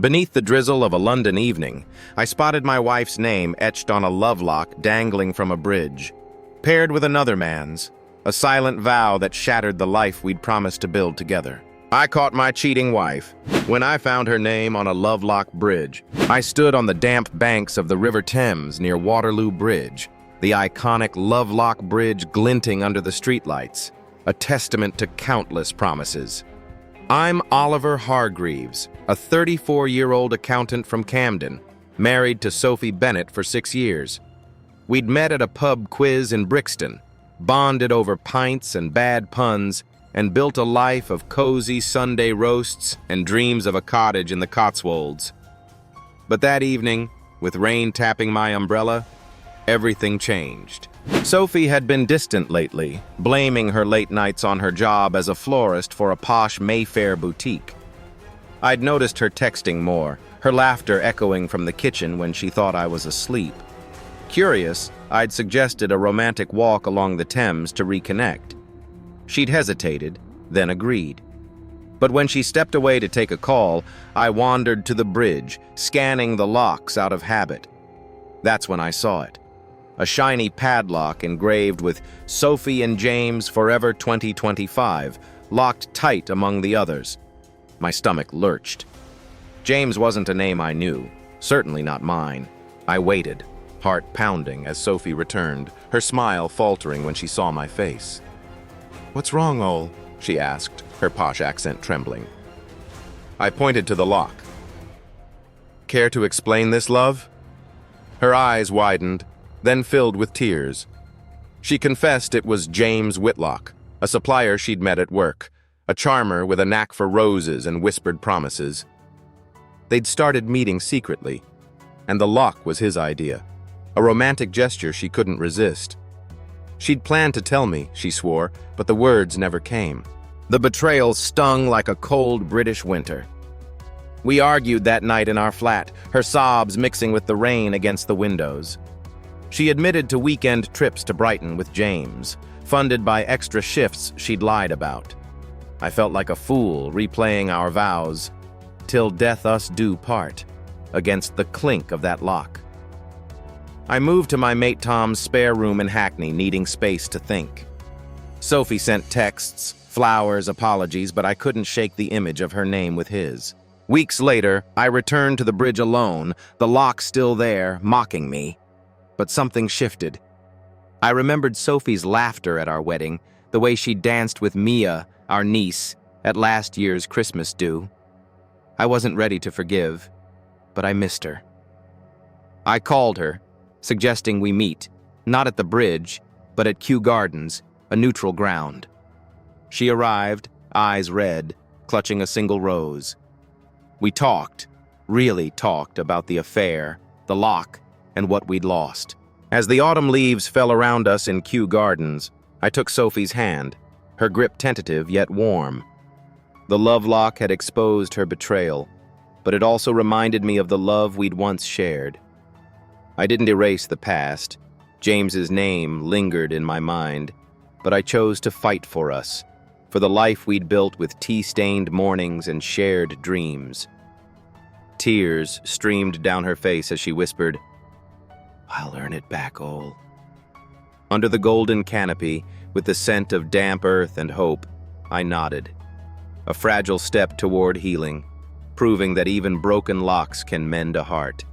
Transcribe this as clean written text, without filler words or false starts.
Beneath the drizzle of a London evening, I spotted my wife's name etched on a love lock dangling from a bridge, paired with another man's, a silent vow that shattered the life we'd promised to build together. I caught my cheating wife when I found her name on a Lovelock bridge. I stood on the damp banks of the River Thames near Waterloo Bridge, the iconic Lovelock Bridge glinting under the streetlights, a testament to countless promises. I'm Oliver Hargreaves, a 34-year-old accountant from Camden, married to Sophie Bennett for 6 years. We'd met at a pub quiz in Brixton, bonded over pints and bad puns, and built a life of cozy Sunday roasts and dreams of a cottage in the Cotswolds. But that evening, with rain tapping my umbrella, everything changed. Sophie had been distant lately, blaming her late nights on her job as a florist for a posh Mayfair boutique. I'd noticed her texting more, her laughter echoing from the kitchen when she thought I was asleep. Curious, I'd suggested a romantic walk along the Thames to reconnect. She'd hesitated, then agreed. But when she stepped away to take a call, I wandered to the bridge, scanning the locks out of habit. That's when I saw it. A shiny padlock engraved with Sophie and James Forever 2025, locked tight among the others. My stomach lurched. James wasn't a name I knew, certainly not mine. I waited, heart pounding as Sophie returned, her smile faltering when she saw my face. "What's wrong, Ol?" she asked, her posh accent trembling. I pointed to the lock. "Care to explain this, love?" Her eyes widened, then filled with tears. She confessed it was James Whitlock, a supplier she'd met at work, a charmer with a knack for roses and whispered promises. They'd started meeting secretly, and the lock was his idea, a romantic gesture she couldn't resist. She'd planned to tell me, she swore, but the words never came. The betrayal stung like a cold British winter. We argued that night in our flat, her sobs mixing with the rain against the windows. She admitted to weekend trips to Brighton with James, funded by extra shifts she'd lied about. I felt like a fool replaying our vows, "Till death us do part," against the clink of that lock. I moved to my mate Tom's spare room in Hackney, needing space to think. Sophie sent texts, flowers, apologies, but I couldn't shake the image of her name with his. Weeks later, I returned to the bridge alone, the lock still there, mocking me. But something shifted. I remembered Sophie's laughter at our wedding, the way she danced with Mia, our niece, at last year's Christmas do. I wasn't ready to forgive, but I missed her. I called her, suggesting we meet, not at the bridge, but at Kew Gardens, a neutral ground. She arrived, eyes red, clutching a single rose. We talked, really talked about the affair, the lock, and what we'd lost. As the autumn leaves fell around us in Kew Gardens, I took Sophie's hand, her grip tentative yet warm. The love lock had exposed her betrayal, but it also reminded me of the love we'd once shared. I didn't erase the past. James's name lingered in my mind, but I chose to fight for us, for the life we'd built with tea-stained mornings and shared dreams. Tears streamed down her face as she whispered, "I'll earn it back, Ol." Under the golden canopy, with the scent of damp earth and hope, I nodded. A fragile step toward healing, proving that even broken locks can mend a heart.